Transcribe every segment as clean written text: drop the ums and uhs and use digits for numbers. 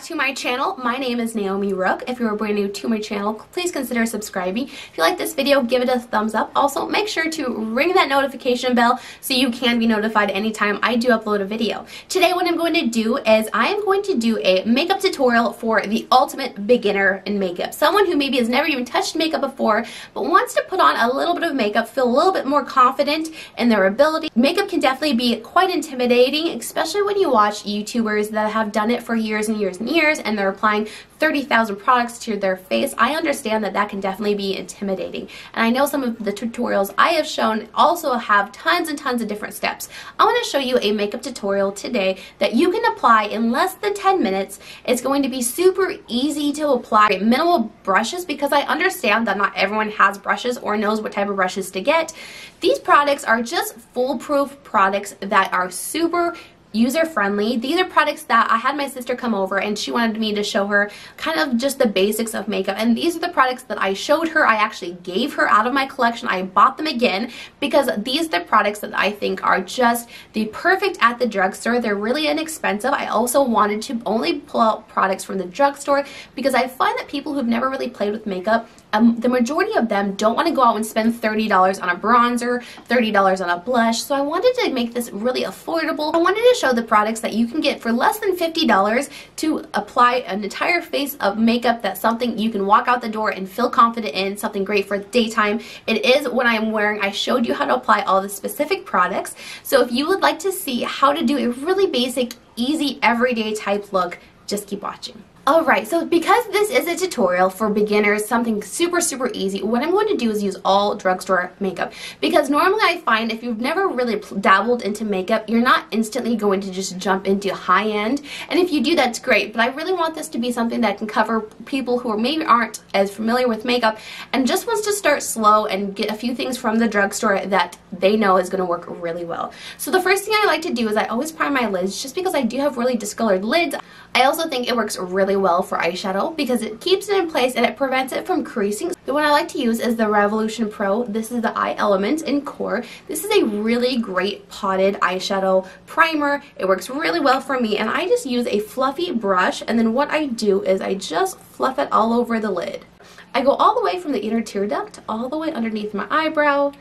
back to my channel. My name is Naomi Rook. If you're brand new to my channel, please consider subscribing. If you like this video, give it a thumbs up. Also, make sure to ring that notification bell so you can be notified anytime I do upload a video. Today what I'm going to do is I am going to do a makeup tutorial for the ultimate beginner in makeup. Someone who maybe has never even touched makeup before but wants to put on a little bit of makeup, feel a little bit more confident in their ability. Makeup can definitely be quite intimidating, especially when you watch YouTubers that have done it for years and years and years and they're applying 30,000 products to their face. I understand that that can definitely be intimidating, and I know some of the tutorials I have shown also have tons and tons of different steps. I want to show you a makeup tutorial today that you can apply in less than 10 minutes. It's going to be super easy to apply. Minimal brushes, because I understand that not everyone has brushes or knows what type of brushes to get. These products are just foolproof products that are super user-friendly. These are products that I had my sister come over and she wanted me to show her kind of just the basics of makeup, and these are the products that I showed her. I actually gave her out of my collection. I bought them again because these are the products that I think are just the perfect at the drugstore. They're really inexpensive. I also wanted to only pull out products from the drugstore because I find that people who've never really played with makeup, the majority of them don't want to go out and spend $30 on a bronzer, $30 on a blush, so I wanted to make this really affordable. I wanted to show the products that you can get for less than $50 to apply an entire face of makeup. That's something you can walk out the door and feel confident in, something great for daytime. It is what I'm wearing. I showed you how to apply all the specific products, so if you would like to see how to do a really basic, easy, everyday type look, just keep watching. Alright, so because this is a tutorial for beginners, something super easy, what I'm going to do is use all drugstore makeup, because normally I find if you've never really dabbled into makeup, you're not instantly going to just jump into high-end, and if you do, that's great, but I really want this to be something that can cover people who maybe aren't as familiar with makeup and just wants to start slow and get a few things from the drugstore that they know is going to work really well. So the first thing I like to do is I always prime my lids, just because I do have really discolored lids. I also think it works really well for eyeshadow because it keeps it in place and it prevents it from creasing. The one I like to use is the Revolution Pro. This is the Eye Element in Core. This is a really great potted eyeshadow primer. It works really well for me, and I just use a fluffy brush, and then what I do is I just fluff it all over the lid. I go all the way from the inner tear duct all the way underneath my eyebrow,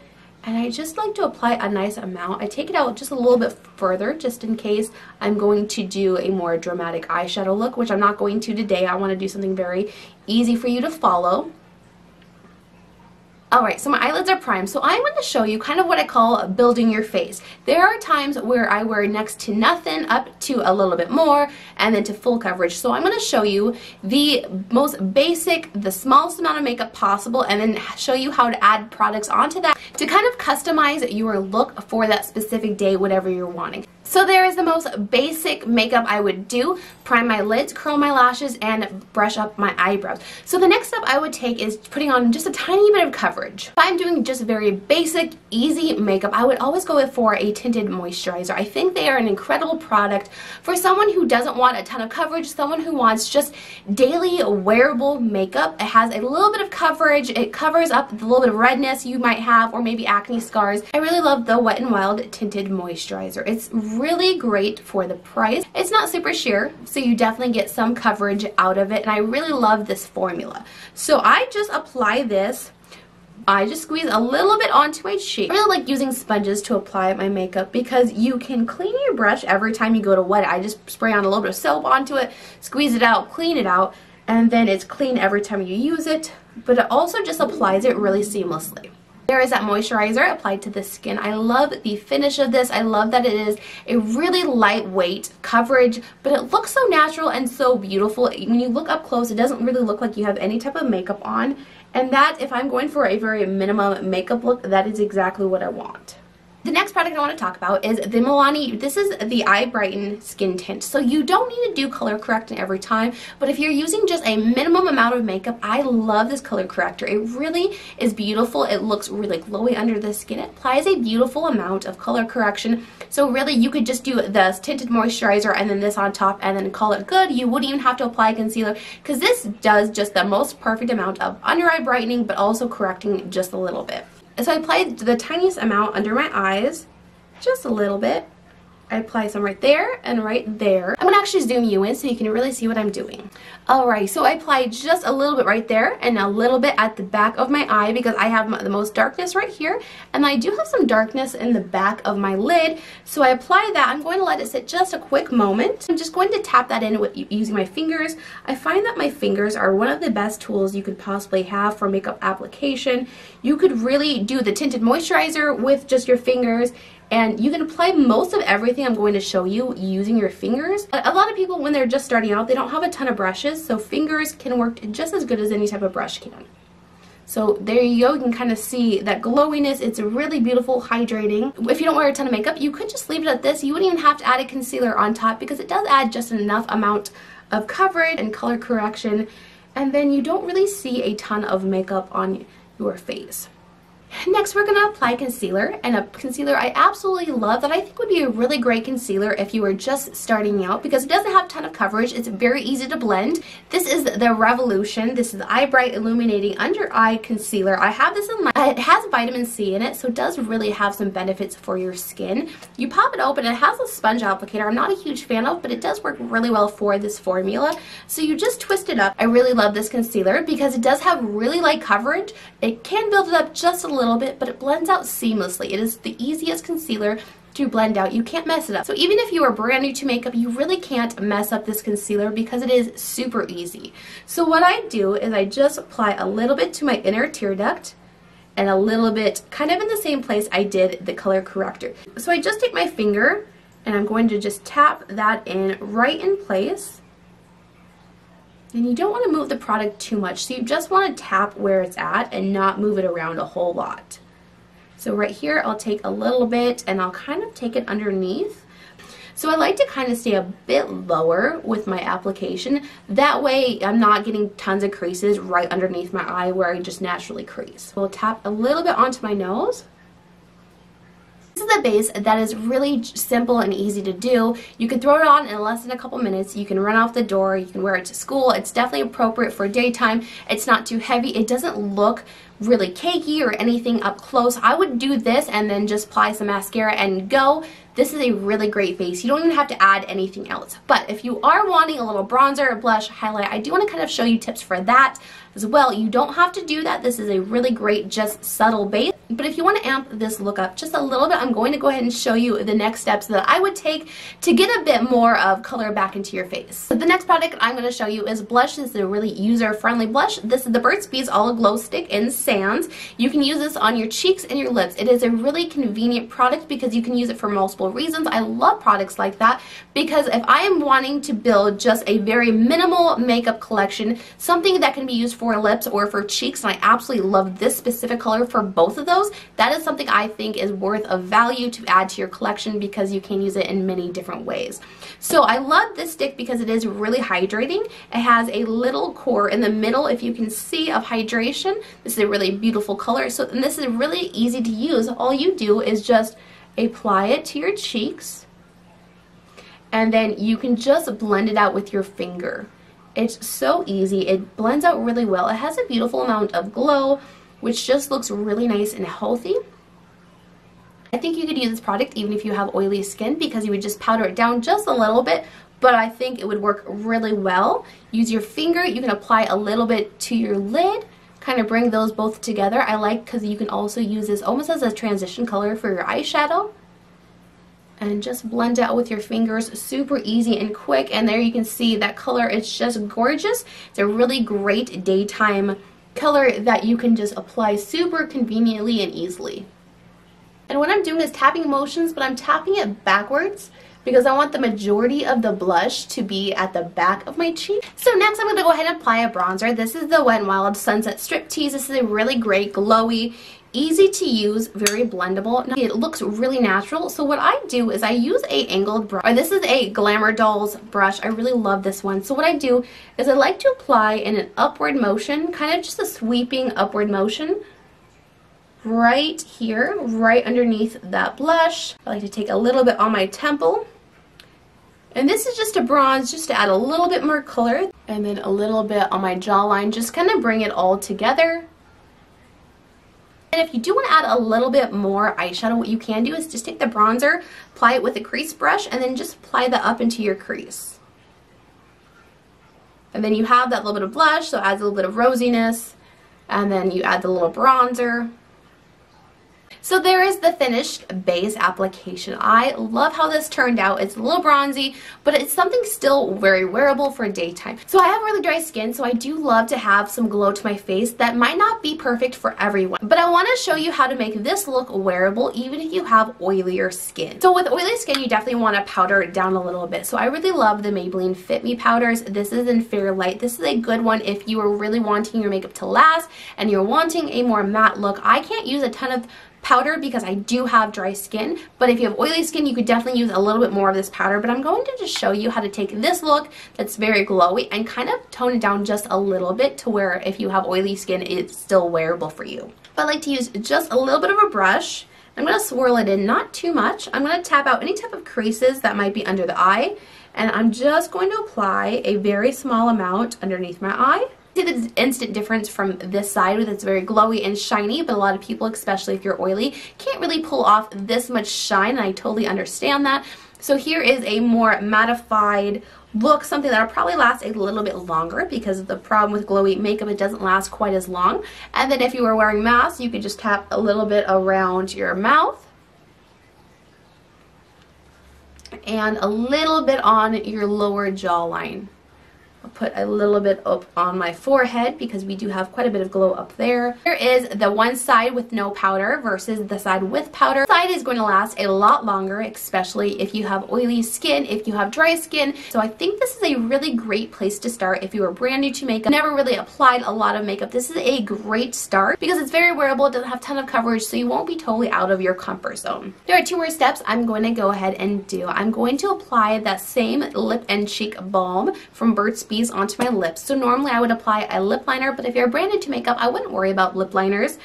and I just like to apply a nice amount. I take it out just a little bit further just in case I'm going to do a more dramatic eyeshadow look, which I'm not going to today. I want to do something very easy for you to follow. Alright, so my eyelids are primed, so I'm going to show you kind of what I call building your face. There are times where I wear next to nothing up to a little bit more and then to full coverage. So I'm going to show you the most basic, the smallest amount of makeup possible, and then show you how to add products onto that to kind of customize your look for that specific day, whatever you're wanting. So there is the most basic makeup I would do: prime my lids, curl my lashes, and brush up my eyebrows. So the next step I would take is putting on just a tiny bit of coverage. If I'm doing just very basic, easy makeup, I would always go for a tinted moisturizer. I think they are an incredible product for someone who doesn't want a ton of coverage, someone who wants just daily wearable makeup. It has a little bit of coverage, it covers up the little bit of redness you might have or maybe acne scars. I really love the Wet n Wild tinted moisturizer. It's really great for the price. It's not super sheer, so you definitely get some coverage out of it, and I really love this formula. So I just apply this. I just squeeze a little bit onto my cheek. I really like using sponges to apply my makeup because you can clean your brush every time you go to wet it. I just spray on a little bit of soap onto it, squeeze it out, clean it out, and then it's clean every time you use it, but it also just applies it really seamlessly. There is that moisturizer applied to the skin. I love the finish of this. I love that it is a really lightweight coverage, but it looks so natural and so beautiful. When you look up close, it doesn't really look like you have any type of makeup on, and that, if I'm going for a very minimum makeup look, that is exactly what I want. The next product I want to talk about is the Milani. This is the Eye Brighten Skin Tint. So you don't need to do color correcting every time, but if you're using just a minimum amount of makeup, I love this color corrector. It really is beautiful. It looks really glowy under the skin. It applies a beautiful amount of color correction. So really you could just do the tinted moisturizer and then this on top and then call it good. You wouldn't even have to apply concealer because this does just the most perfect amount of under eye brightening but also correcting just a little bit. So I applied the tiniest amount under my eyes, just a little bit, I apply some right there and right there. I'm going to actually zoom you in so you can really see what I'm doing. Alright, so I applied just a little bit right there and a little bit at the back of my eye because I have the most darkness right here, and I do have some darkness in the back of my lid. So I apply that. I'm going to let it sit just a quick moment. I'm just going to tap that in with using my fingers. I find that my fingers are one of the best tools you could possibly have for makeup application. You could really do the tinted moisturizer with just your fingers, and you can apply most of everything I'm going to show you using your fingers. A lot of people, when they're just starting out, they don't have a ton of brushes, so fingers can work just as good as any type of brush can. So there you go. You can kind of see that glowiness. It's really beautiful, hydrating. If you don't wear a ton of makeup, you could just leave it at this. You wouldn't even have to add a concealer on top because it does add just enough amount of coverage and color correction, and then you don't really see a ton of makeup on your face. Next, we're going to apply concealer, and a concealer I absolutely love that I think would be a really great concealer if you were just starting out because it doesn't have a ton of coverage. It's very easy to blend. This is the Revolution. This is the Eye Bright Illuminating Under Eye Concealer. I have this in my, it has vitamin C in it, so it does really have some benefits for your skin. You pop it open, it has a sponge applicator I'm not a huge fan of, but it does work really well for this formula. So you just twist it up. I really love this concealer because it does have really light coverage. It can build it up just a little bit, but it blends out seamlessly. It is the easiest concealer to blend out. You can't mess it up. So even if you are brand new to makeup, you really can't mess up this concealer because it is super easy. So what I do is I just apply a little bit to my inner tear duct and a little bit kind of in the same place I did the color corrector. So I just take my finger and I'm going to just tap that in right in place. And you don't want to move the product too much, so you just want to tap where it's at and not move it around a whole lot. So right here, I'll take a little bit and I'll kind of take it underneath. So I like to kind of stay a bit lower with my application. That way, I'm not getting tons of creases right underneath my eye where I just naturally crease. We'll tap a little bit onto my nose. This is a base that is really simple and easy to do. You can throw it on in less than a couple minutes. You can run off the door. You can wear it to school. It's definitely appropriate for daytime. It's not too heavy. It doesn't look really cakey or anything up close. I would do this and then just apply some mascara and go. This is a really great base. You don't even have to add anything else. But if you are wanting a little bronzer, blush, highlight, I do want to kind of show you tips for that as well. You don't have to do that. This is a really great, just subtle base. But if you want to amp this look up just a little bit, I'm going to go ahead and show you the next steps that I would take to get a bit more of color back into your face. So the next product I'm going to show you is blush. This is a really user-friendly blush. This is the Burt's Bees All Glow Stick in Sands. You can use this on your cheeks and your lips. It is a really convenient product because you can use it for multiple reasons. I love products like that because if I am wanting to build just a very minimal makeup collection, something that can be used for lips or for cheeks, and I absolutely love this specific color for both of those, that is something I think is worth of value to add to your collection because you can use it in many different ways. So I love this stick because it is really hydrating. It has a little core in the middle, if you can see, of hydration. This is a really beautiful color. So, and this is really easy to use. All you do is just apply it to your cheeks and then you can just blend it out with your finger. It's so easy. It blends out really well. It has a beautiful amount of glow, which just looks really nice and healthy. I think you could use this product even if you have oily skin because you would just powder it down just a little bit, but I think it would work really well. Use your finger. You can apply a little bit to your lid, kind of bring those both together. I like because you can also use this almost as a transition color for your eyeshadow. And just blend it out with your fingers. Super easy and quick. And there you can see that color. It's just gorgeous. It's a really great daytime color that you can just apply super conveniently and easily. And what I'm doing is tapping motions, but I'm tapping it backwards because I want the majority of the blush to be at the back of my cheek. So next I'm going to go ahead and apply a bronzer. This is the Wet n Wild Sunset StripTease. This is a really great, glowy, easy to use, very blendable. It looks really natural. So what I do is I use a angled brush. This is a Glamour Dolls brush. I really love this one. So what I do is I like to apply in an upward motion, kind of just a sweeping upward motion right here, right underneath that blush. I like to take a little bit on my temple. And this is just a bronze, just to add a little bit more color. And then a little bit on my jawline, just kind of bring it all together. And if you do want to add a little bit more eyeshadow, what you can do is just take the bronzer, apply it with a crease brush, and then just apply that up into your crease. And then you have that little bit of blush, so it adds a little bit of rosiness, and then you add the little bronzer. So there is the finished base application. I love how this turned out. It's a little bronzy, but it's something still very wearable for daytime. So I have really dry skin, so I do love to have some glow to my face. That might not be perfect for everyone, but I want to show you how to make this look wearable even if you have oilier skin. So with oily skin, you definitely want to powder it down a little bit. So I really love the Maybelline Fit Me powders. This is in Fair Light. This is a good one if you are really wanting your makeup to last and you're wanting a more matte look. I can't use a ton of powder because I do have dry skin, but if you have oily skin, you could definitely use a little bit more of this powder. But I'm going to just show you how to take this look that's very glowy and kind of tone it down just a little bit to where if you have oily skin, it's still wearable for you. But I like to use just a little bit of a brush. I'm going to swirl it in, not too much. I'm going to tap out any type of creases that might be under the eye, and I'm just going to apply a very small amount underneath my eye. See the instant difference from this side with it's very glowy and shiny, but a lot of people, especially if you're oily, can't really pull off this much shine, and I totally understand that. So here is a more mattified look, something that'll probably last a little bit longer because of the problem with glowy makeup, it doesn't last quite as long. And then if you were wearing masks, you could just tap a little bit around your mouth and a little bit on your lower jawline. I'll put a little bit up on my forehead because we do have quite a bit of glow up there. Here is the one side with no powder versus the side with powder. The side is going to last a lot longer, especially if you have oily skin, if you have dry skin. So I think this is a really great place to start if you are brand new to makeup, never really applied a lot of makeup. This is a great start because it's very wearable, it doesn't have a ton of coverage, so you won't be totally out of your comfort zone. There are two more steps I'm going to go ahead and do. I'm going to apply that same lip and cheek balm from Burt's onto my lips. So normally I would apply a lip liner, but if you're brand new to makeup, I wouldn't worry about lip liners.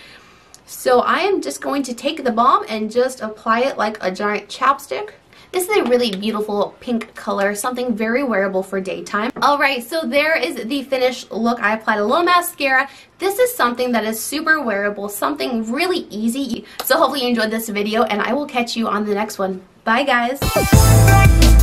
So I am just going to take the balm and just apply it like a giant chapstick. This is a really beautiful pink color, something very wearable for daytime. Alright, so there is the finished look. I applied a little mascara. This is something that is super wearable, something really easy. So hopefully you enjoyed this video, and I will catch you on the next one. Bye guys!